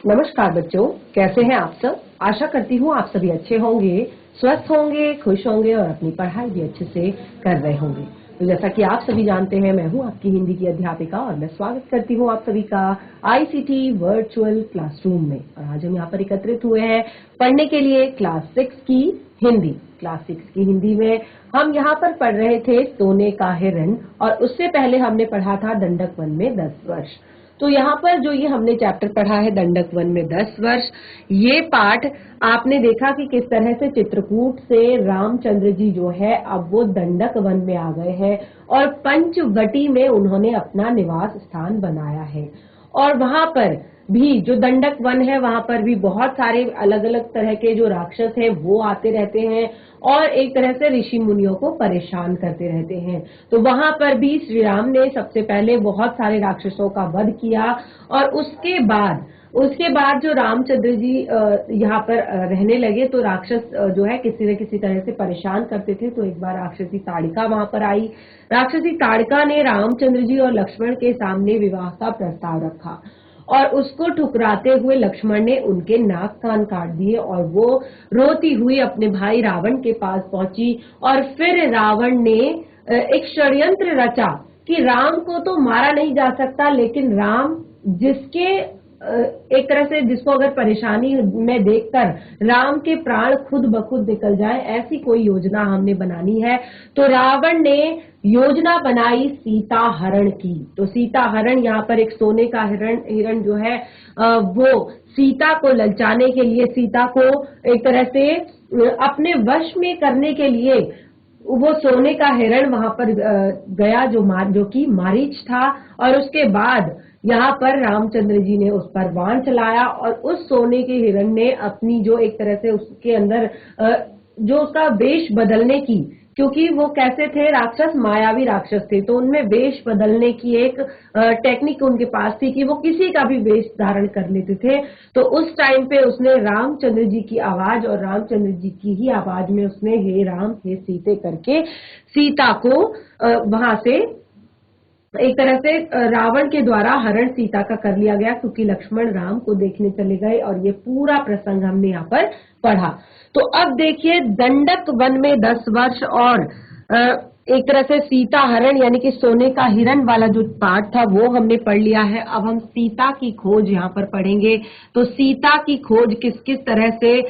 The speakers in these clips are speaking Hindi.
नमस्कार बच्चों, कैसे हैं आप सब। आशा करती हूँ आप सभी अच्छे होंगे, स्वस्थ होंगे, खुश होंगे और अपनी पढ़ाई भी अच्छे से कर रहे होंगे। तो जैसा कि आप सभी जानते हैं, मैं हूँ आपकी हिंदी की अध्यापिका और मैं स्वागत करती हूँ आप सभी का आईसीटी वर्चुअल क्लासरूम में। और आज हम यहाँ पर एकत्रित हुए हैं पढ़ने के लिए क्लास 6 की हिंदी। क्लास 6 की हिंदी में हम यहाँ पर पढ़ रहे थे सोने का हिरण, और उससे पहले हमने पढ़ा था दंडक वन में 10 वर्ष। तो यहाँ पर जो ये हमने चैप्टर पढ़ा है दंडक वन में 10 वर्ष, ये पाठ आपने देखा कि किस तरह से चित्रकूट से रामचंद्र जी जो है अब वो दंडक वन में आ गए हैं और पंचवटी में उन्होंने अपना निवास स्थान बनाया है। और वहां पर भी जो दंडक वन है वहां पर भी बहुत सारे अलग अलग तरह के जो राक्षस हैं वो आते रहते हैं और एक तरह से ऋषि मुनियों को परेशान करते रहते हैं। तो वहां पर भी श्री राम ने सबसे पहले बहुत सारे राक्षसों का वध किया और उसके बाद जो रामचंद्र जी यहाँ पर रहने लगे तो राक्षस जो है किसी न किसी तरह से परेशान करते थे। तो एक बार राक्षसी ताड़िका वहां पर आई। राक्षसी ताड़िका ने रामचंद्र जी और लक्ष्मण के सामने विवाह का प्रस्ताव रखा और उसको ठुकराते हुए लक्ष्मण ने उनके नाक कान काट दिए और वो रोती हुई अपने भाई रावण के पास पहुंची। और फिर रावण ने एक षड्यंत्र रचा कि राम को तो मारा नहीं जा सकता, लेकिन राम जिसके एक तरह से जिसको अगर परेशानी में देखकर राम के प्राण खुद ब खुद निकल जाए, ऐसी कोई योजना हमने बनानी है। तो रावण ने योजना बनाई सीता हरण की। तो सीता हरण, यहाँ पर एक सोने का हिरण जो है वो सीता को ललचाने के लिए, सीता को एक तरह से अपने वश में करने के लिए वो सोने का हिरण वहां पर गया जो कि मारीच था। और उसके बाद यहाँ पर रामचंद्र जी ने उस पर बाण चलाया और उस सोने के हिरण ने अपनी जो एक तरह से उसके अंदर जो उसका वेश बदलने की, क्योंकि वो कैसे थे राक्षस, मायावी राक्षस थे, तो उनमें वेश बदलने की एक टेक्निक उनके पास थी कि वो किसी का भी वेश धारण कर लेते थे। तो उस टाइम पे उसने रामचंद्र जी की आवाज और रामचंद्र जी की ही आवाज में उसने हे राम हे सीते करके सीता को वहां से एक तरह से रावण के द्वारा हरण सीता का कर लिया गया, क्योंकि लक्ष्मण राम को देखने चले गए। और ये पूरा प्रसंग हमने यहाँ पर पढ़ा। तो अब देखिए दंडक वन में 10 वर्ष और एक तरह से सीता हरण यानी कि सोने का हिरण वाला जो पार्ट था वो हमने पढ़ लिया है। अब हम सीता की खोज यहाँ पर पढ़ेंगे। तो सीता की खोज किस किस तरह से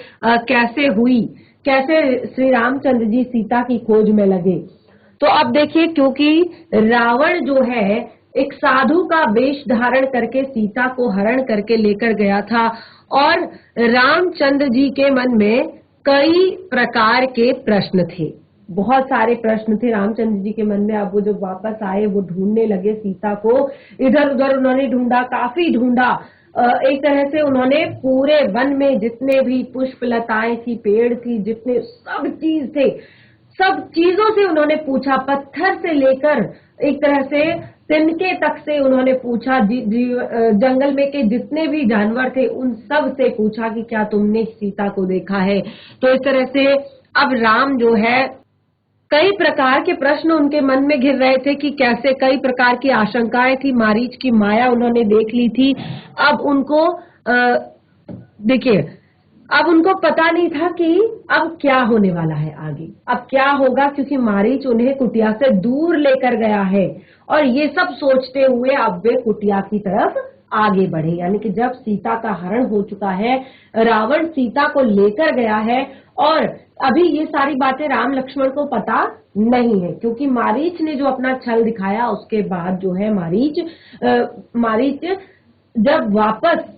कैसे हुई, कैसे श्री रामचंद्र जी सीता की खोज में लगे। तो अब देखिए, क्योंकि रावण जो है एक साधु का वेश धारण करके सीता को हरण करके लेकर गया था और रामचंद्र जी के मन में कई प्रकार के प्रश्न थे, बहुत सारे प्रश्न थे रामचंद्र जी के मन में। अब वो जब वापस आए वो ढूंढने लगे सीता को, इधर उधर उन्होंने ढूंढा, काफी ढूंढा। एक तरह से उन्होंने पूरे वन में जितने भी पुष्प लताएं थी, पेड़ थी, जितने सब चीज थे, सब चीजों से उन्होंने पूछा, पत्थर से लेकर एक तरह से तिनके तक से उन्होंने पूछा। जंगल में के जितने भी जानवर थे उन सब से पूछा कि क्या तुमने सीता को देखा है। तो इस तरह से अब राम जो है, कई प्रकार के प्रश्न उनके मन में घिर रहे थे कि कैसे, कई प्रकार की आशंकाएं थी, मारीच की माया उन्होंने देख ली थी। अब उनको देखिए, अब उनको पता नहीं था कि अब क्या होने वाला है आगे, अब क्या होगा, क्योंकि मारीच उन्हें कुटिया से दूर लेकर गया है। और ये सब सोचते हुए अब वे कुटिया की तरफ आगे बढ़े, यानी कि जब सीता का हरण हो चुका है, रावण सीता को लेकर गया है और अभी ये सारी बातें राम लक्ष्मण को पता नहीं है, क्योंकि मारीच ने जो अपना छल दिखाया उसके बाद जो है मारीच जब वापस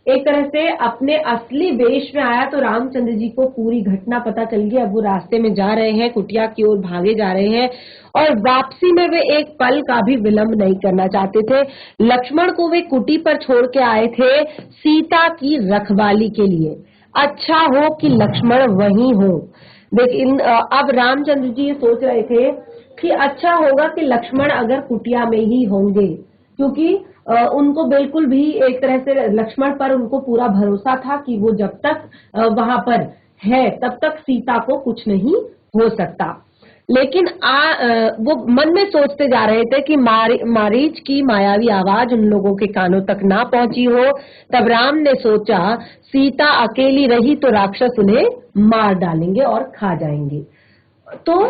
एक तरह से अपने असली वेश में आया तो रामचंद्र जी को पूरी घटना पता चल गई। अब वो रास्ते में जा रहे हैं, कुटिया की ओर भागे जा रहे हैं और वापसी में वे एक पल का भी विलंब नहीं करना चाहते थे। लक्ष्मण को वे कुटी पर छोड़ के आए थे सीता की रखवाली के लिए। अच्छा हो कि लक्ष्मण वहीं हो। लेकिन अब रामचंद्र जी ये सोच रहे थे कि अच्छा होगा कि लक्ष्मण अगर कुटिया में ही होंगे, क्योंकि उनको बिल्कुल भी एक तरह से लक्ष्मण पर उनको पूरा भरोसा था कि वो जब तक वहां पर है तब तक सीता को कुछ नहीं हो सकता। लेकिन वो मन में सोचते जा रहे थे कि मारीच की मायावी आवाज उन लोगों के कानों तक ना पहुंची हो। तब राम ने सोचा सीता अकेली रही तो राक्षस उन्हें मार डालेंगे और खा जाएंगे। तो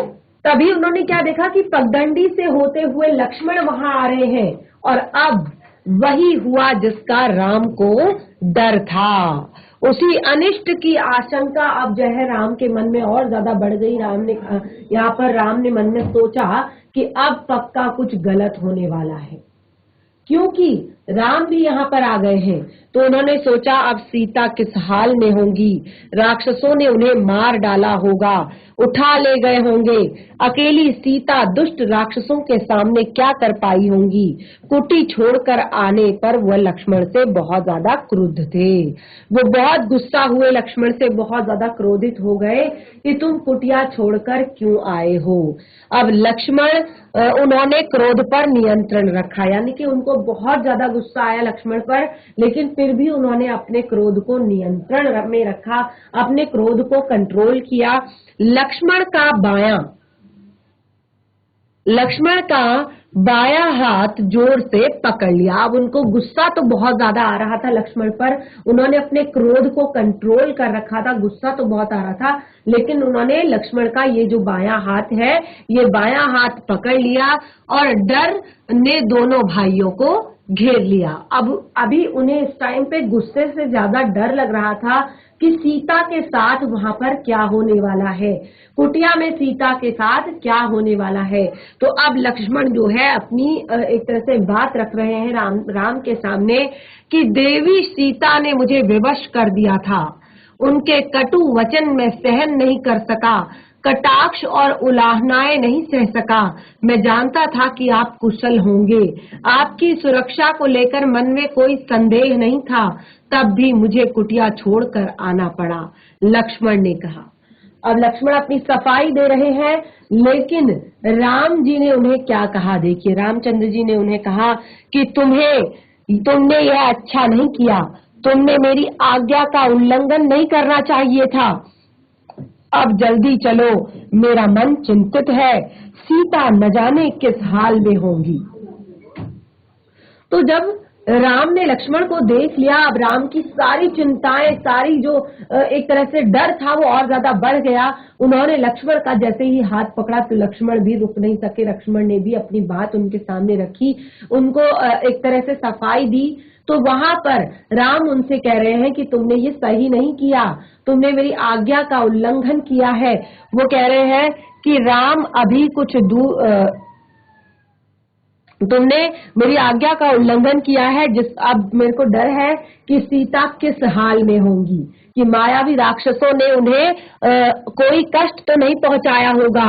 तभी उन्होंने क्या देखा कि पगडंडी से होते हुए लक्ष्मण वहां आ रहे हैं, और अब वही हुआ जिसका राम को डर था। उसी अनिष्ट की आशंका अब जो है राम के मन में और ज्यादा बढ़ गई। यहाँ पर राम ने मन में सोचा कि अब पक्का कुछ गलत होने वाला है, क्योंकि राम भी यहाँ पर आ गए हैं। तो उन्होंने सोचा अब सीता किस हाल में होंगी, राक्षसों ने उन्हें मार डाला होगा, उठा ले गए होंगे। अकेली सीता दुष्ट राक्षसों के सामने क्या कर पाई होंगी। कुटी छोड़कर आने पर वह लक्ष्मण से बहुत ज्यादा क्रुद्ध थे। वो बहुत गुस्सा हुए, लक्ष्मण से बहुत ज्यादा क्रोधित हो गए कि तुम कुटिया छोड़कर क्यों आए हो। अब लक्ष्मण उन्होंने क्रोध पर नियंत्रण रखा, यानी कि उनको बहुत ज्यादा गुस्सा आया लक्ष्मण पर, लेकिन फिर भी उन्होंने अपने क्रोध को नियंत्रण में रखा, अपने क्रोध को कंट्रोल किया। लक्ष्मण का बायां हाथ जोर से पकड़ लिया। अब उनको गुस्सा तो बहुत ज्यादा आ रहा था लक्ष्मण पर, उन्होंने अपने क्रोध को कंट्रोल कर रखा था, गुस्सा तो बहुत आ रहा था, लेकिन उन्होंने लक्ष्मण का ये जो बायां हाथ है, ये बायां हाथ पकड़ लिया और डर ने दोनों भाइयों को घेर लिया। अब अभी उन्हें इस टाइम पे गुस्से से ज्यादा डर लग रहा था कि सीता के साथ वहां पर क्या होने वाला है, कुटिया में सीता के साथ क्या होने वाला है। तो अब लक्ष्मण जो है अपनी एक तरह से बात रख रहे हैं राम के सामने कि देवी सीता ने मुझे विवश कर दिया था, उनके कटु वचन में सहन नहीं कर सका, कटाक्ष और उलाहनाएं नहीं सह सका। मैं जानता था कि आप कुशल होंगे, आपकी सुरक्षा को लेकर मन में कोई संदेह नहीं था, तब भी मुझे कुटिया छोड़कर आना पड़ा, लक्ष्मण ने कहा। अब लक्ष्मण अपनी सफाई दे रहे हैं, लेकिन राम जी ने उन्हें क्या कहा देखिए। रामचंद्र जी ने उन्हें कहा कि तुमने यह अच्छा नहीं किया, तुमने मेरी आज्ञा का उल्लंघन नहीं करना चाहिए था। अब जल्दी चलो, मेरा मन चिंतित है, सीता न जाने किस हाल में होंगी। तो जब राम ने लक्ष्मण को देख लिया, अब राम की सारी चिंताएं, सारी जो एक तरह से डर था वो और ज्यादा बढ़ गया। उन्होंने लक्ष्मण का जैसे ही हाथ पकड़ा तो लक्ष्मण भी रुक नहीं सके, लक्ष्मण ने भी अपनी बात उनके सामने रखी, उनको एक तरह से सफाई दी। तो वहां पर राम उनसे कह रहे हैं कि तुमने ये सही नहीं किया, तुमने मेरी आज्ञा का उल्लंघन किया है। वो कह रहे हैं कि राम अभी कुछ तुमने मेरी आज्ञा का उल्लंघन किया है, अब मेरे को डर है कि सीता किस हाल में होंगी, कि मायावी राक्षसों ने उन्हें कोई कष्ट तो नहीं पहुंचाया होगा,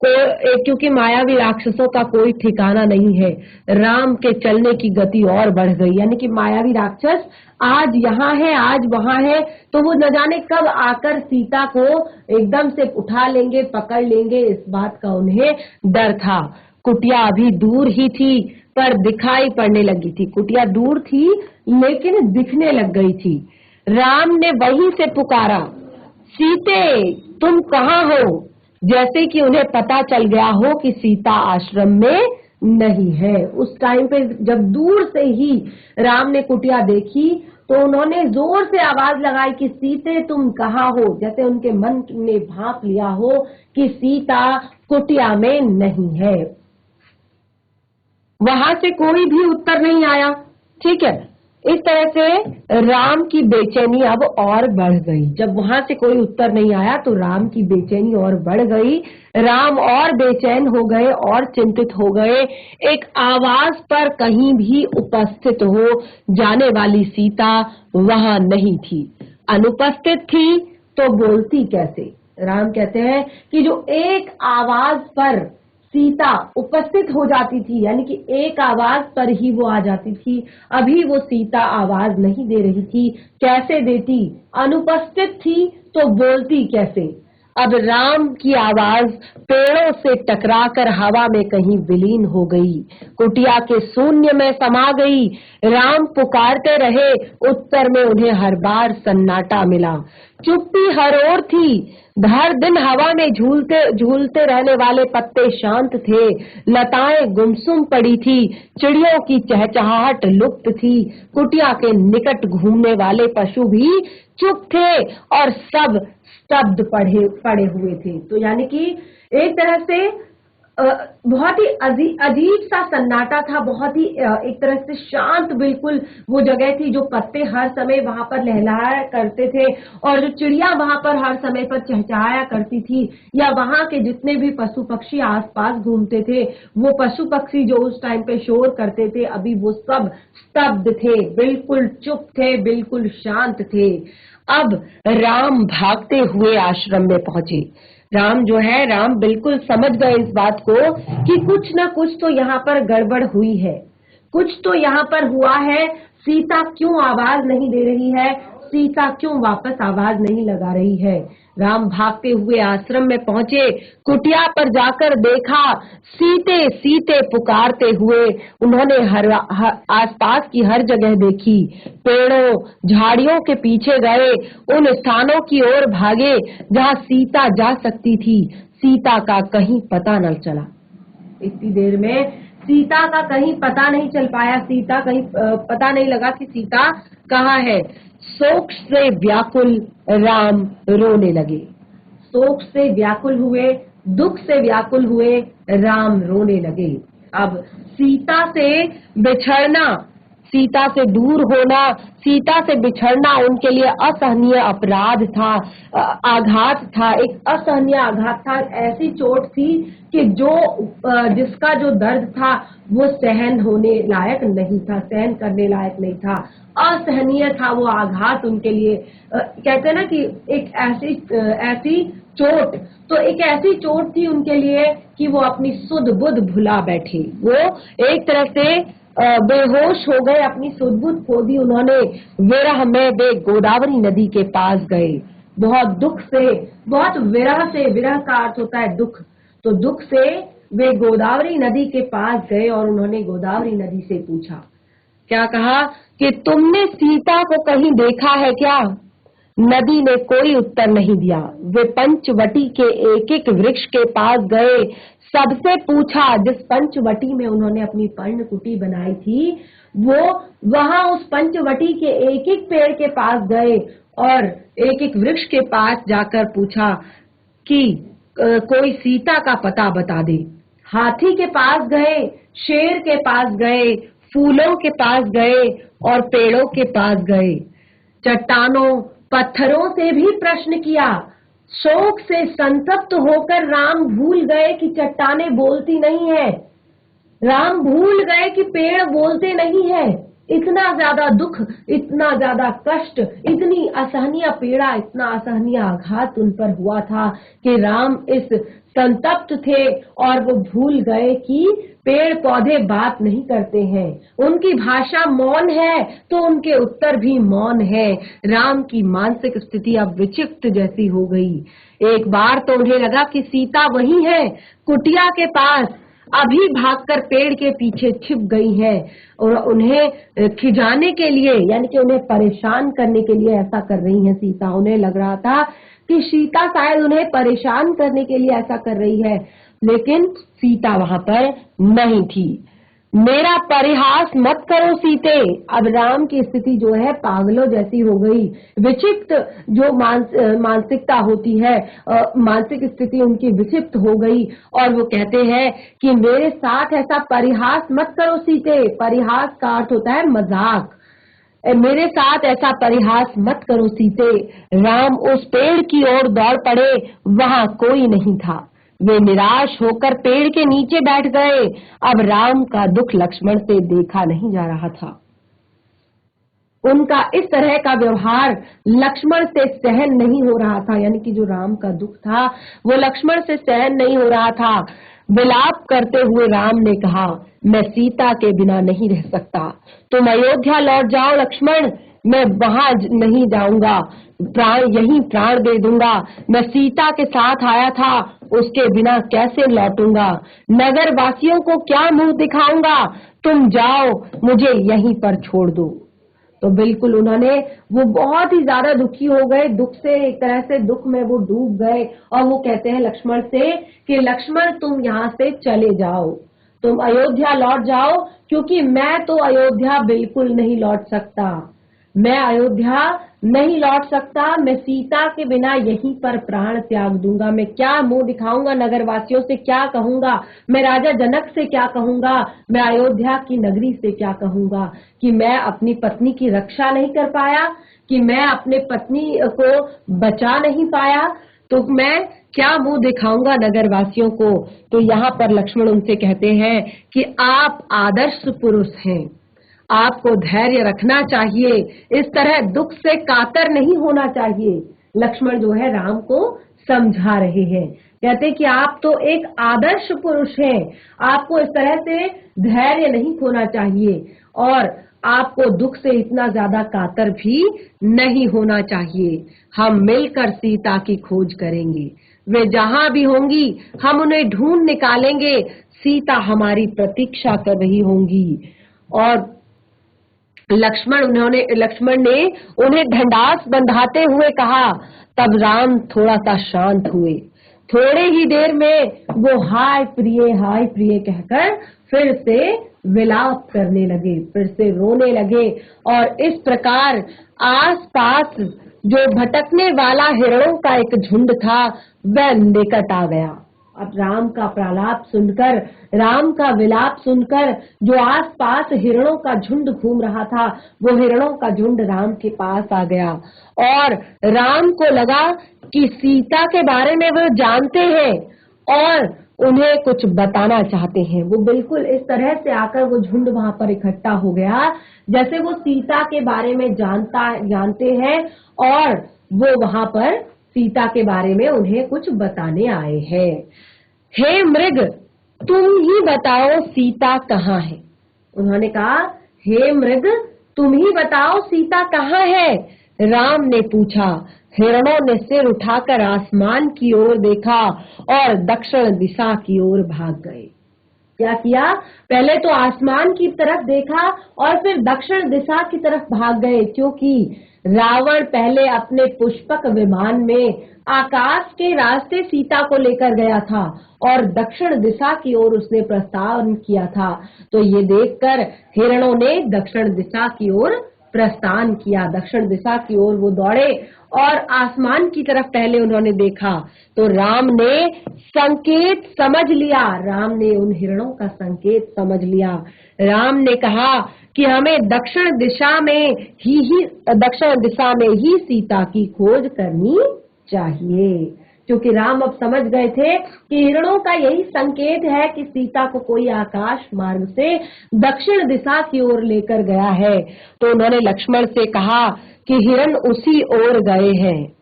क्योंकि मायावी राक्षसों का कोई ठिकाना नहीं है। राम के चलने की गति और बढ़ गई, यानी कि मायावी राक्षस आज यहाँ है, आज वहां है, तो वो न जाने कब आकर सीता को एकदम से उठा लेंगे, पकड़ लेंगे, इस बात का उन्हें डर था। कुटिया अभी दूर ही थी पर दिखाई पड़ने लगी थी, कुटिया दूर थी लेकिन दिखने लग गई थी। राम ने वहीं से पुकारा, सीते तुम कहाँ हो, जैसे कि उन्हें पता चल गया हो कि सीता आश्रम में नहीं है। उस टाइम पे जब दूर से ही राम ने कुटिया देखी तो उन्होंने जोर से आवाज लगाई कि सीते तुम कहाँ हो, जैसे उनके मन ने भांप लिया हो कि सीता कुटिया में नहीं है। वहां से कोई भी उत्तर नहीं आया, ठीक है। इस तरह से राम की बेचैनी अब और बढ़ गई। जब वहां से कोई उत्तर नहीं आया तो राम की बेचैनी और बढ़ गई, राम और बेचैन हो गए और चिंतित हो गए। एक आवाज पर कहीं भी उपस्थित हो जाने वाली सीता वहां नहीं थी, अनुपस्थित थी तो बोलती कैसे। राम कहते हैं कि जो एक आवाज पर सीता उपस्थित हो जाती थी, यानी कि एक आवाज पर ही वो आ जाती थी, अभी वो सीता आवाज नहीं दे रही थी। कैसे देती, अनुपस्थित थी तो बोलती कैसे। अब राम की आवाज पेड़ों से टकराकर हवा में कहीं विलीन हो गई, कुटिया के शून्य में समा गई। राम पुकारते रहे, उत्तर में उन्हें हर बार सन्नाटा मिला। चुप्पी हर ओर थी, हर दिन हवा में झूलते झूलते रहने वाले पत्ते शांत थे, लताएं गुमसुम पड़ी थी, चिड़ियों की चहचहाहट लुप्त थी, कुटिया के निकट घूमने वाले पशु भी चुप थे और सब स्तब्ध पड़े हुए थे। तो यानी कि एक तरह से बहुत ही अजीब सा सन्नाटा था, बहुत ही एक तरह से शांत बिल्कुल वो जगह थी, जो पत्ते हर समय वहां पर लहलहाया करते थे और जो चिड़िया वहां पर हर समय पर चहचहाया करती थी, या वहां के जितने भी पशु पक्षी आसपास घूमते थे, वो पशु पक्षी जो उस टाइम पे शोर करते थे, अभी वो सब स्तब्ध थे, बिल्कुल चुप थे, बिल्कुल शांत थे। अब राम भागते हुए आश्रम में पहुंचे। राम जो है, राम बिल्कुल समझ गए इस बात को कि कुछ ना कुछ तो यहाँ पर गड़बड़ हुई है, कुछ तो यहाँ पर हुआ है। सीता क्यों आवाज नहीं दे रही है, सीता क्यों वापस आवाज नहीं लगा रही है। राम भागते हुए आश्रम में पहुंचे, कुटिया पर जाकर देखा, सीते सीते पुकारते हुए उन्होंने आसपास की हर जगह देखी, पेड़ों झाड़ियों के पीछे गए, उन स्थानों की ओर भागे जहां सीता जा सकती थी। सीता का कहीं पता न चला। इतनी देर में सीता का कहीं पता नहीं चल पाया, सीता कहीं पता नहीं लगा कि सीता कहाँ है। शोक से व्याकुल राम रोने लगे, शोक से व्याकुल हुए, दुख से व्याकुल हुए राम रोने लगे। अब सीता से बिछड़ना, सीता से दूर होना, सीता से बिछड़ना उनके लिए असहनीय अपराध था, आघात था, एक असहनीय आघात था। ऐसी चोट थी कि जिसका जो दर्द था वो सहन होने लायक नहीं था, सहन करने लायक नहीं था, असहनीय था वो आघात उनके लिए। कहते हैं ना कि एक ऐसी चोट, तो एक ऐसी चोट थी उनके लिए कि वो अपनी सुध बुध भुला बैठे। वो एक तरह से बेहोश हो गए, अपनी सुध बुध खो दी उन्होंने। विरह में वे गोदावरी नदी के पास गए, बहुत दुख से, बहुत विरह से, विरह का अर्थ होता है दुख, तो दुख से वे गोदावरी नदी के पास गए और उन्होंने गोदावरी नदी से पूछा, क्या कहा कि तुमने सीता को कहीं देखा है क्या? नदी ने कोई उत्तर नहीं दिया। वे पंचवटी के एक एक वृक्ष के पास गए, सबसे पूछा, जिस पंचवटी में उन्होंने अपनी पर्णकुटी बनाई थी, वो वहां उस पंचवटी के एक एक पेड़ के पास गए और एक एक वृक्ष के पास जाकर पूछा कि कोई सीता का पता बता दे। हाथी के पास गए, शेर के पास गए, फूलों के पास गए और पेड़ों के पास गए, चट्टानों पत्थरों से भी प्रश्न किया। शोक से संतप्त होकर राम भूल गए कि चट्टानें बोलती नहीं है, राम भूल गए कि पेड़ बोलते नहीं है। इतना ज्यादा दुख, इतना ज्यादा कष्ट, इतनी असहनीय पीड़ा, इतना असहनीय आघात उन पर हुआ था कि राम इस संतप्त थे और वो भूल गए कि पेड़ पौधे बात नहीं करते हैं, उनकी भाषा मौन है तो उनके उत्तर भी मौन है। राम की मानसिक स्थिति अब विचित्र जैसी हो गई। एक बार तो उन्हें लगा कि सीता वही है, कुटिया के पास, अभी भागकर पेड़ के पीछे छिप गई है और उन्हें खिजाने के लिए, यानी कि उन्हें परेशान करने के लिए ऐसा कर रही है सीता। उन्हें लग रहा था कि सीता शायद उन्हें परेशान करने के लिए ऐसा कर रही है, लेकिन सीता वहां पर नहीं थी। मेरा परिहास मत करो सीते। अब राम की स्थिति जो है पागलों जैसी हो गई, विक्षिप्त जो मानसिकता होती है, मानसिक स्थिति उनकी विक्षिप्त हो गई और वो कहते हैं कि मेरे साथ ऐसा परिहास मत करो सीते। परिहास का अर्थ होता है मजाक। मेरे साथ ऐसा परिहास मत करो सीते। राम उस पेड़ की ओर दौड़ पड़े, वहां कोई नहीं था। वे निराश होकर पेड़ के नीचे बैठ गए। अब राम का दुख लक्ष्मण से देखा नहीं जा रहा था। उनका इस तरह का व्यवहार लक्ष्मण से सहन नहीं हो रहा था, यानी कि जो राम का दुख था वो लक्ष्मण से सहन नहीं हो रहा था। विलाप करते हुए राम ने कहा, मैं सीता के बिना नहीं रह सकता, तुम अयोध्या लौट जाओ लक्ष्मण। मैं वहां नहीं जाऊंगा, प्राण यहीं प्राण दे दूंगा। मैं सीता के साथ आया था, उसके बिना कैसे लौटूंगा? नगर वासियों को क्या मुंह दिखाऊंगा? तुम जाओ, मुझे यहीं पर छोड़ दो। तो बिल्कुल उन्होंने, वो बहुत ही ज्यादा दुखी हो गए, दुख से एक तरह से दुख में वो डूब गए। और वो कहते हैं लक्ष्मण से कि लक्ष्मण तुम यहाँ से चले जाओ, तुम अयोध्या लौट जाओ, क्योंकि मैं तो अयोध्या बिल्कुल नहीं लौट सकता। मैं अयोध्या नहीं लौट सकता, मैं सीता के बिना यहीं पर प्राण त्याग दूंगा। मैं क्या मुंह दिखाऊंगा नगरवासियों से, क्या कहूंगा? मैं राजा जनक से क्या कहूंगा? मैं अयोध्या की नगरी से क्या कहूंगा कि मैं अपनी पत्नी की रक्षा नहीं कर पाया, कि मैं अपने पत्नी को बचा नहीं पाया? तो मैं क्या मुंह दिखाऊंगा नगरवासियों को? तो यहाँ पर लक्ष्मण उनसे कहते हैं कि आप आदर्श पुरुष हैं, आपको धैर्य रखना चाहिए, इस तरह दुख से कातर नहीं होना चाहिए। लक्ष्मण जो है राम को समझा रहे हैं, कहते कि आप तो एक आदर्श पुरुष हैं, आपको इस तरह से धैर्य नहीं खोना चाहिए और आपको दुख से इतना ज्यादा कातर भी नहीं होना चाहिए। हम मिलकर सीता की खोज करेंगे, वे जहां भी होंगी हम उन्हें ढूंढ निकालेंगे, सीता हमारी प्रतीक्षा कर रही होंगी। और लक्ष्मण ने उन्हें ढंढास बंधाते हुए कहा। तब राम थोड़ा सा शांत हुए, थोड़े ही देर में वो हाय प्रिय कहकर फिर से विलाप करने लगे, फिर से रोने लगे। और इस प्रकार आसपास जो भटकने वाला हिरणों का एक झुंड था वह निकट आ गया। अब राम का प्रलाप सुनकर, राम का विलाप सुनकर जो आसपास हिरणों का झुंड घूम रहा था, वो हिरणों का झुंड राम के पास आ गया। और राम को लगा कि सीता के बारे में वो जानते हैं और उन्हें कुछ बताना चाहते हैं। वो बिल्कुल इस तरह से आकर वो झुंड वहां पर इकट्ठा हो गया जैसे वो सीता के बारे में जानते हैं और वो वहां पर सीता के बारे में उन्हें कुछ बताने आए हैं। हे मृग, तुम ही बताओ सीता कहाँ है? उन्होंने कहा, हे मृग, तुम ही बताओ सीता कहाँ है? राम ने पूछा। हिरणों ने सिर उठाकर आसमान की ओर देखा और दक्षिण दिशा की ओर भाग गए। क्या किया? पहले तो आसमान की तरफ देखा और फिर दक्षिण दिशा की तरफ भाग गए, क्योंकि रावण पहले अपने पुष्पक विमान में आकाश के रास्ते सीता को लेकर गया था और दक्षिण दिशा की ओर उसने प्रस्थान किया था। तो ये देखकर हिरणों ने दक्षिण दिशा की ओर प्रस्थान किया, दक्षिण दिशा की ओर वो दौड़े और आसमान की तरफ पहले उन्होंने देखा। तो राम ने संकेत समझ लिया, राम ने उन हिरणों का संकेत समझ लिया। राम ने कहा कि हमें दक्षिण दिशा में ही सीता की खोज करनी चाहिए, क्योंकि राम अब समझ गए थे कि हिरणों का यही संकेत है कि सीता को कोई आकाश मार्ग से दक्षिण दिशा की ओर लेकर गया है। तो उन्होंने लक्ष्मण से कहा कि हिरण उसी ओर गए हैं।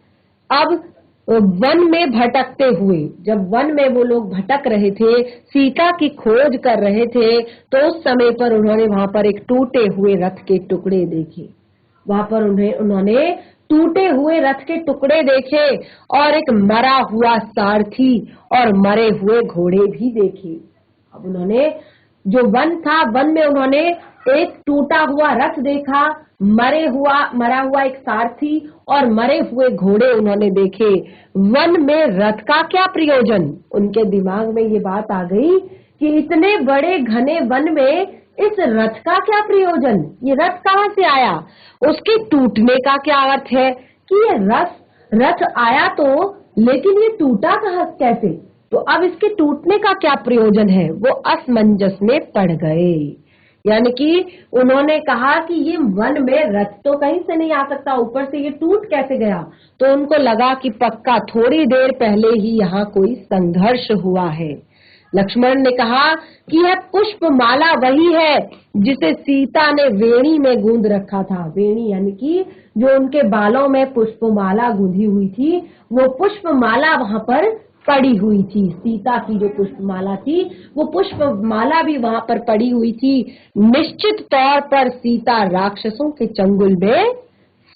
अब वन में भटकते हुए, जब वन में वो लोग भटक रहे थे, सीता की खोज कर रहे थे, तो उस समय पर उन्होंने वहां पर एक टूटे हुए रथ के टुकड़े देखे। वहां पर उन्होंने टूटे हुए रथ के टुकड़े देखे और एक मरा हुआ सारथी और मरे हुए घोड़े भी देखे। अब उन्होंने जो वन था, वन में उन्होंने एक टूटा हुआ रथ देखा, मरा हुआ एक सारथी और मरे हुए घोड़े उन्होंने देखे। वन में रथ का क्या प्रयोजन? उनके दिमाग में ये बात आ गई कि इतने बड़े घने वन में इस रथ का क्या प्रयोजन? ये रथ कहाँ से आया? उसके टूटने का क्या अर्थ है कि ये रथ आया तो, लेकिन ये टूटा कैसे? तो अब इसके टूटने का क्या प्रयोजन है? वो असमंजस में पड़ गए। यानी कि उन्होंने कहा कि ये वन में रथ तो कहीं से नहीं आ सकता, ऊपर से ये टूट कैसे गया? तो उनको लगा कि पक्का थोड़ी देर पहले ही यहाँ कोई संघर्ष हुआ है। लक्ष्मण ने कहा कि यह पुष्पमाला वही है जिसे सीता ने वेणी में गूंद रखा था। वेणी यानी कि जो उनके बालों में पुष्पमाला गूंधी हुई थी, वो पुष्पमाला वहां पर पड़ी हुई थी। सीता की जो पुष्पमाला थी, वो पुष्पमाला भी वहां पर पड़ी हुई थी। निश्चित तौर पर सीता राक्षसों के चंगुल में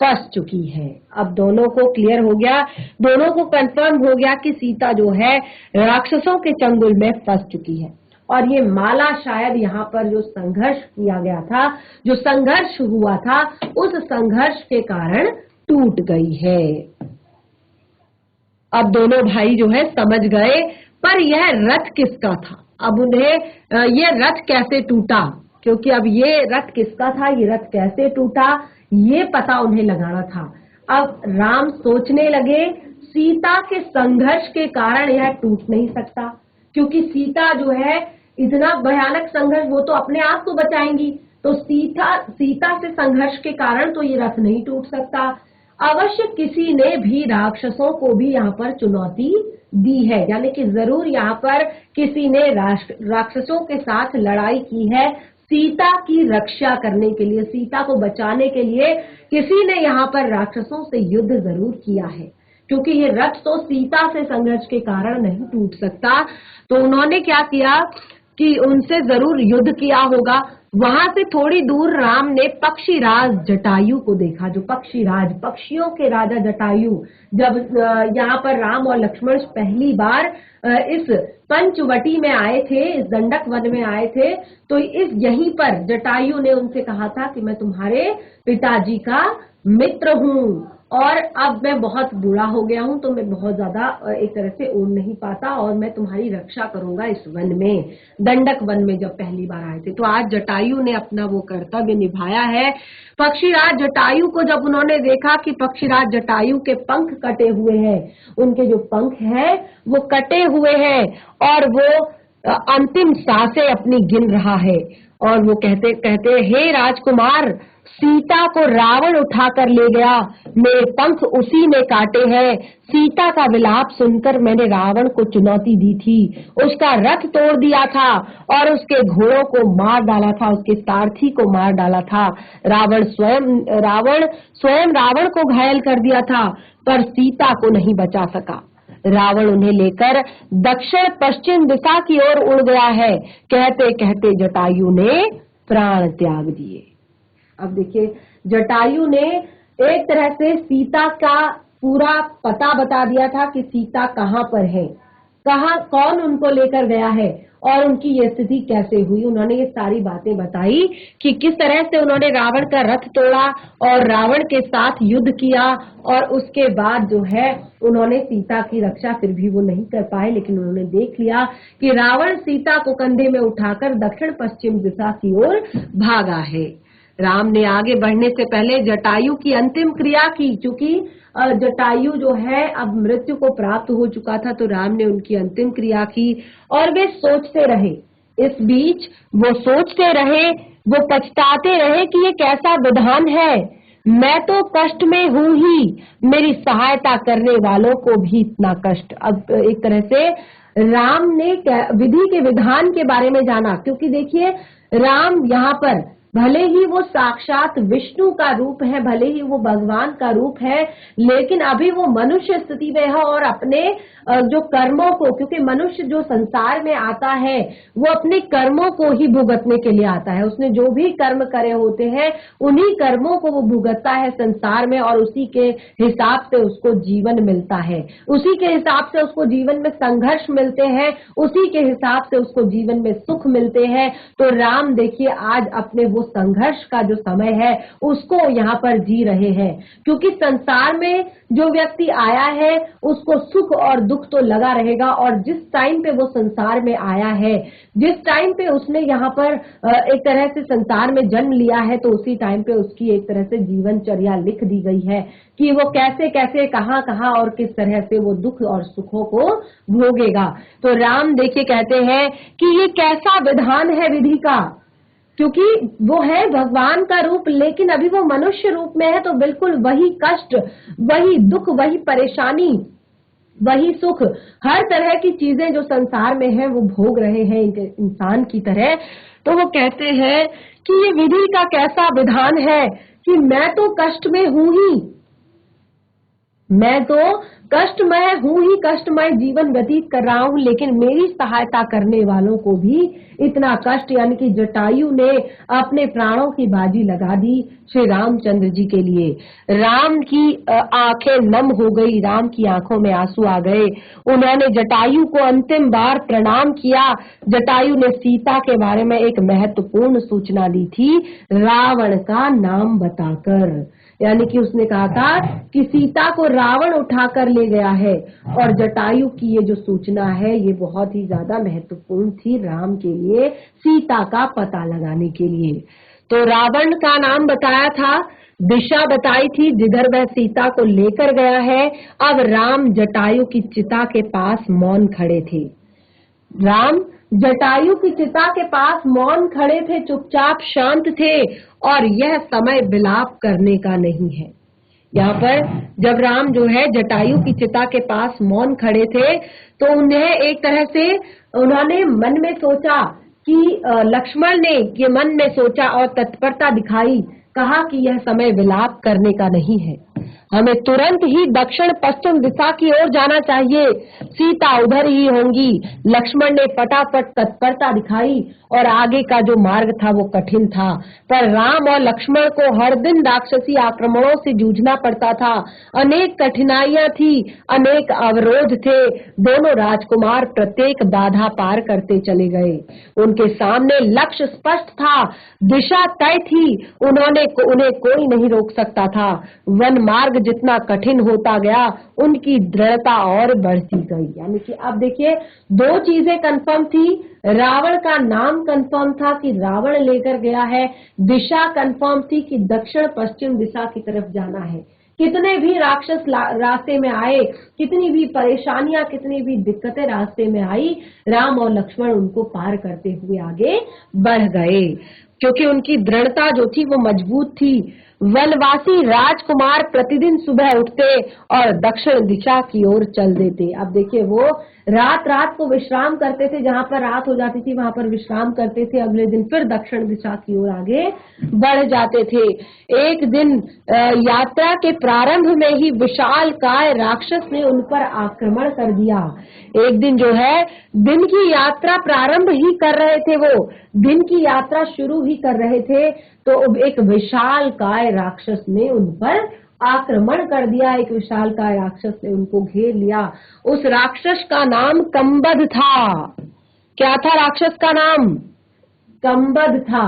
फंस चुकी है। अब दोनों को क्लियर हो गया, दोनों को कंफर्म हो गया कि सीता जो है राक्षसों के चंगुल में फंस चुकी है। और ये माला शायद यहाँ पर जो संघर्ष किया गया था, जो संघर्ष हुआ था, उस संघर्ष के कारण टूट गई है। अब दोनों भाई जो है समझ गए, पर यह रथ किसका था? अब उन्हें ये रथ कैसे टूटा, क्योंकि अब ये रथ किसका था, ये रथ कैसे टूटा, ये पता उन्हें लगाना था। अब राम सोचने लगे, सीता के संघर्ष के कारण यह टूट नहीं सकता, क्योंकि सीता जो है इतना भयानक संघर्ष, वो तो अपने आप को बचाएंगी, तो सीता से संघर्ष के कारण तो ये रथ नहीं टूट सकता। अवश्य किसी ने भी राक्षसों को भी यहाँ पर चुनौती दी है, यानी कि जरूर यहाँ पर किसी ने राक्षसों के साथ लड़ाई की है सीता की रक्षा करने के लिए, सीता को बचाने के लिए किसी ने यहाँ पर राक्षसों से युद्ध जरूर किया है, क्योंकि ये रथ तो सीता से संघर्ष के कारण नहीं टूट सकता। तो उन्होंने क्या किया कि उनसे जरूर युद्ध किया होगा। वहां से थोड़ी दूर राम ने पक्षीराज जटायु को देखा, जो पक्षीराज, पक्षियों के राजा जटायु। जब यहाँ पर राम और लक्ष्मण पहली बार इस पंचवटी में आए थे, इस दंडक वन में आए थे, तो यहीं पर जटायु ने उनसे कहा था कि मैं तुम्हारे पिताजी का मित्र हूँ और अब मैं बहुत बूढ़ा हो गया हूं, तो मैं बहुत ज्यादा एक तरह से उड़ नहीं पाता और मैं तुम्हारी रक्षा करूंगा इस वन में, दंडक वन में जब पहली बार आए थे। तो आज जटायु ने अपना वो कर्तव्य निभाया है। पक्षीराज जटायु को जब उन्होंने देखा कि पक्षीराज जटायु के पंख कटे हुए हैं, उनके जो पंख हैं वो कटे हुए हैं और वो अंतिम सांसें अपनी गिन रहा है, और वो कहते हे राजकुमार, सीता को रावण उठाकर ले गया, मेरे पंख उसी ने काटे हैं। सीता का विलाप सुनकर मैंने रावण को चुनौती दी थी, उसका रथ तोड़ दिया था और उसके घोड़ों को मार डाला था, उसके सारथी को मार डाला था। रावण स्वयं रावण को घायल कर दिया था, पर सीता को नहीं बचा सका। रावण उन्हें लेकर दक्षिण पश्चिम दिशा की ओर उड़ गया है। कहते कहते जटायु ने प्राण त्याग दिए। अब देखिए, जटायु ने एक तरह से सीता का पूरा पता बता दिया था कि सीता कहाँ पर है, कौन उनको लेकर गया है और उनकी ये स्थिति कैसे हुई। उन्होंने ये सारी बातें बताई कि किस तरह से उन्होंने रावण का रथ तोड़ा और रावण के साथ युद्ध किया, और उसके बाद जो है उन्होंने सीता की रक्षा फिर भी वो नहीं कर पाए, लेकिन उन्होंने देख लिया कि रावण सीता को कंधे में उठाकर दक्षिण पश्चिम दिशा की ओर भागा है। राम ने आगे बढ़ने से पहले जटायु की अंतिम क्रिया की, क्योंकि जटायु जो है अब मृत्यु को प्राप्त हो चुका था, तो राम ने उनकी अंतिम क्रिया की और वे सोचते रहे। इस बीच वो सोचते रहे, वो पछताते रहे कि ये कैसा विधान है, मैं तो कष्ट में हूं ही, मेरी सहायता करने वालों को भी इतना कष्ट। अब एक तरह से राम ने विधि के विधान के बारे में जाना, क्योंकि देखिए राम यहाँ पर भले ही वो साक्षात विष्णु का रूप है, भले ही वो भगवान का रूप है, लेकिन अभी वो मनुष्य स्थिति में है और अपने जो कर्मों को, क्योंकि मनुष्य जो संसार में आता है वो अपने कर्मों को ही भुगतने के लिए आता है। उसने जो भी कर्म करे होते हैं उन्हीं कर्मों को वो भुगतता है संसार में, और उसी के हिसाब से उसको जीवन मिलता है, उसी के हिसाब से उसको जीवन में संघर्ष मिलते हैं, उसी के हिसाब से उसको जीवन में सुख मिलते हैं। तो राम देखिए आज अपने वो संघर्ष का जो समय है उसको यहाँ पर जी रहे हैं, क्योंकि संसार में जो व्यक्ति आया है उसको सुख और दुख तो लगा रहेगा, और जिस टाइम पे वो संसार में आया है, जिस टाइम पे उसने यहाँ पर एक तरह से संसार में जन्म लिया है, तो उसी टाइम पे उसकी एक तरह से जीवनचर्या लिख दी गई है कि वो कैसे कैसे कहाँ कहाँ और किस तरह से वो दुख और सुखों को भोगेगा। तो राम देखिए कहते हैं कि ये कैसा विधान है विधि का, क्योंकि वो है भगवान का रूप, लेकिन अभी वो मनुष्य रूप में है, तो बिल्कुल वही कष्ट, वही दुख, वही परेशानी, वही सुख, हर तरह की चीजें जो संसार में है वो भोग रहे हैं इंसान की तरह। तो वो कहते हैं कि ये विधि का कैसा विधान है कि मैं तो कष्ट में हूं ही, मैं तो कष्टमय हूं ही, कष्टमय जीवन व्यतीत कर रहा हूं, लेकिन मेरी सहायता करने वालों को भी इतना कष्ट, यानी कि जटायु ने अपने प्राणों की बाजी लगा दी श्री रामचंद्र जी के लिए। राम की आंखें नम हो गई, राम की आंखों में आंसू आ गए। उन्होंने जटायु को अंतिम बार प्रणाम किया। जटायु ने सीता के बारे में एक महत्वपूर्ण सूचना दी थी, रावण का नाम बताकर। यानी कि उसने कहा था कि सीता को रावण उठाकर ले गया है, और जटायु की ये जो सूचना है ये बहुत ही ज्यादा महत्वपूर्ण थी राम के लिए, सीता का पता लगाने के लिए। तो रावण का नाम बताया था, दिशा बताई थी जिधर वह सीता को लेकर गया है। अब राम जटायु की चिता के पास मौन खड़े थे। राम जटायु की चिता के पास मौन खड़े थे, चुपचाप शांत थे, और यह समय विलाप करने का नहीं है। यहाँ पर जब राम जो है जटायु की चिता के पास मौन खड़े थे, तो उन्हें एक तरह से उन्होंने मन में सोचा कि लक्ष्मण ने ये मन में सोचा और तत्परता दिखाई, कहा कि यह समय विलाप करने का नहीं है, हमें तुरंत ही दक्षिण पश्चिम दिशा की ओर जाना चाहिए, सीता उधर ही होंगी। लक्ष्मण ने फटाफट तत्परता दिखाई, और आगे का जो मार्ग था वो कठिन था, पर राम और लक्ष्मण को हर दिन राक्षसी आक्रमणों से जूझना पड़ता था। अनेक कठिनाइयां थी, अनेक अवरोध थे। दोनों राजकुमार प्रत्येक बाधा पार करते चले गए। उनके सामने लक्ष्य स्पष्ट था, दिशा तय थी, उन्हें कोई नहीं रोक सकता था। वन मार्ग जितना कठिन होता गया, उनकी दृढ़ता और बढ़ती गई। यानी कि अब देखिए, दो चीजें कंफर्म थी, रावण का नाम कंफर्म था कि रावण लेकर गया है, दिशा कंफर्म थी कि दक्षिण पश्चिम दिशा की तरफ जाना है। कितने भी राक्षस रास्ते में आए, कितनी भी परेशानियां, कितनी भी दिक्कतें रास्ते में आई, राम और लक्ष्मण उनको पार करते हुए आगे बढ़ गए, क्योंकि उनकी दृढ़ता जो थी वो मजबूत थी। वनवासी राजकुमार प्रतिदिन सुबह उठते और दक्षिण दिशा की ओर चल देते। अब देखिए, वो रात रात को विश्राम करते थे, जहां पर रात हो जाती थी वहां पर विश्राम करते थे, अगले दिन फिर दक्षिण दिशा की ओर आगे बढ़ जाते थे। एक दिन यात्रा के प्रारंभ में ही विशालकाय राक्षस ने उन पर आक्रमण कर दिया। एक दिन जो है, दिन की यात्रा प्रारंभ ही कर रहे थे, वो दिन की यात्रा शुरू ही कर रहे थे, तो एक विशालकाय राक्षस ने उन पर आक्रमण कर दिया। एक विशालकाय राक्षस ने उनको घेर लिया। उस राक्षस का नाम कंबद था। क्या था राक्षस का नाम? कंबद था।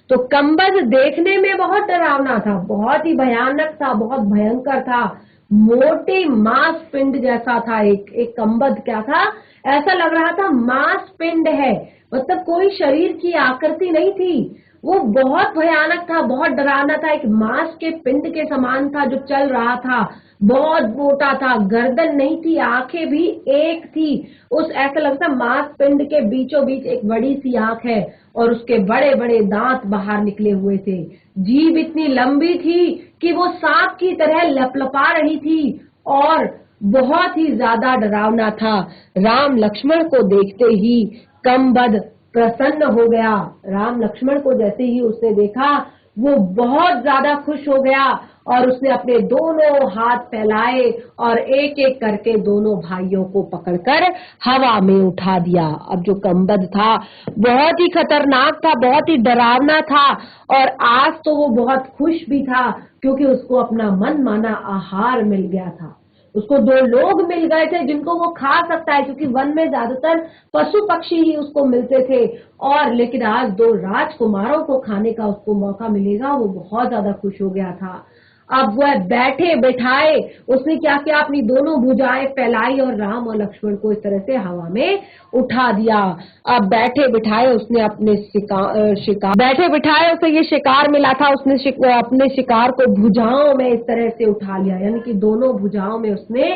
तो कंबद देखने में बहुत डरावना था, बहुत ही भयानक था, बहुत भयंकर था, मोटे मांस पिंड जैसा था। एक कंबद क्या था, ऐसा लग रहा था मांस पिंड है, मतलब कोई शरीर की आकृति नहीं थी। वो बहुत भयानक था, बहुत डरावना था, एक मांस के पिंड के समान था जो चल रहा था, बहुत मोटा था, गर्दन नहीं थी, आंखें भी एक थी। उस ऐसा लगता मांस पिंड के बीचों बीच एक बड़ी सी आंख है, और उसके बड़े बड़े दांत बाहर निकले हुए थे। जीभ इतनी लंबी थी कि वो सांप की तरह लपलपा रही थी, और बहुत ही ज्यादा डरावना था। राम लक्ष्मण को देखते ही कंबद प्रसन्न हो गया। राम लक्ष्मण को जैसे ही उसने देखा, वो बहुत ज्यादा खुश हो गया, और उसने अपने दोनों हाथ फैलाए और एक एक करके दोनों भाइयों को पकड़कर हवा में उठा दिया। अब जो कंबद था बहुत ही खतरनाक था, बहुत ही डरावना था, और आज तो वो बहुत खुश भी था, क्योंकि उसको अपना मन माना आहार मिल गया था। उसको दो लोग मिल गए थे जिनको वो खा सकता है, क्योंकि वन में ज्यादातर पशु पक्षी ही उसको मिलते थे, और लेकिन आज दो राजकुमारों को खाने का उसको मौका मिलेगा। वो बहुत ज्यादा खुश हो गया था। अब वह बैठे बिठाए उसने क्या किया, अपनी दोनों भुजाएं फैलाई और राम और लक्ष्मण को इस तरह से हवा में उठा दिया। अब बैठे बिठाए उसने अपने बैठे बिठाए उसे ये शिकार मिला था, उसने अपने शिकार को भुजाओं में इस तरह से उठा लिया, यानी कि दोनों भुजाओं में उसने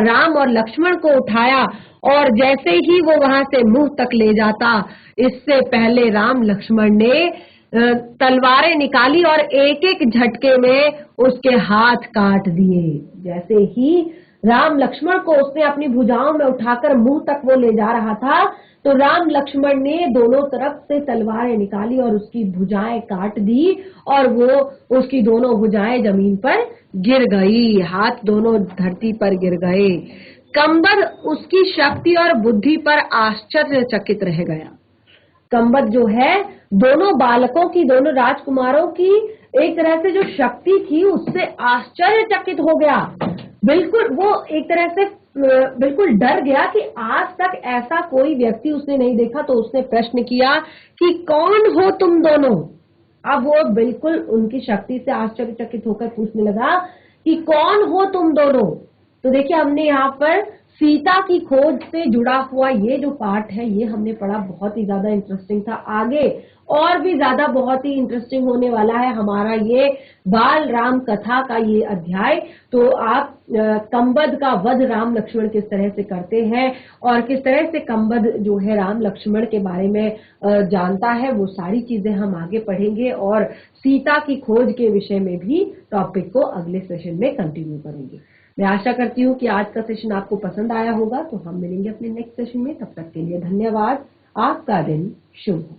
राम और लक्ष्मण को उठाया। और जैसे ही वो वहां से मुंह तक ले जाता, इससे पहले राम लक्ष्मण ने तलवारें निकाली और एक एक झटके में उसके हाथ काट दिए। जैसे ही राम लक्ष्मण को उसने अपनी भुजाओं में उठाकर मुंह तक वो ले जा रहा था, तो राम लक्ष्मण ने दोनों तरफ से तलवारें निकाली और उसकी भुजाएं काट दी और वो उसकी दोनों भुजाएं जमीन पर गिर गई, हाथ दोनों धरती पर गिर गए। कंबद उसकी शक्ति और बुद्धि पर आश्चर्यचकित रह गया। कंबद जो है दोनों बालकों की, दोनों राजकुमारों की एक तरह से जो शक्ति थी उससे आश्चर्यचकित हो गया। बिल्कुल वो एक तरह से बिल्कुल डर गया कि आज तक ऐसा कोई व्यक्ति उसने नहीं देखा। तो उसने प्रश्न किया कि कौन हो तुम दोनों। अब वो बिल्कुल उनकी शक्ति से आश्चर्यचकित होकर पूछने लगा कि कौन हो तुम दोनों। तो देखिए हमने यहाँ पर सीता की खोज से जुड़ा हुआ ये जो पार्ट है ये हमने पढ़ा, बहुत ही ज्यादा इंटरेस्टिंग था। आगे और भी ज्यादा बहुत ही इंटरेस्टिंग होने वाला है हमारा ये बाल राम कथा का ये अध्याय। तो आप कंबद का वध राम लक्ष्मण किस तरह से करते हैं और किस तरह से कंबद जो है राम लक्ष्मण के बारे में जानता है, वो सारी चीजें हम आगे पढ़ेंगे और सीता की खोज के विषय में भी टॉपिक को अगले सेशन में कंटिन्यू करेंगे। मैं आशा करती हूँ कि आज का सेशन आपको पसंद आया होगा। तो हम मिलेंगे अपने नेक्स्ट सेशन में, तब तक के लिए धन्यवाद। आपका दिन शुभ हो।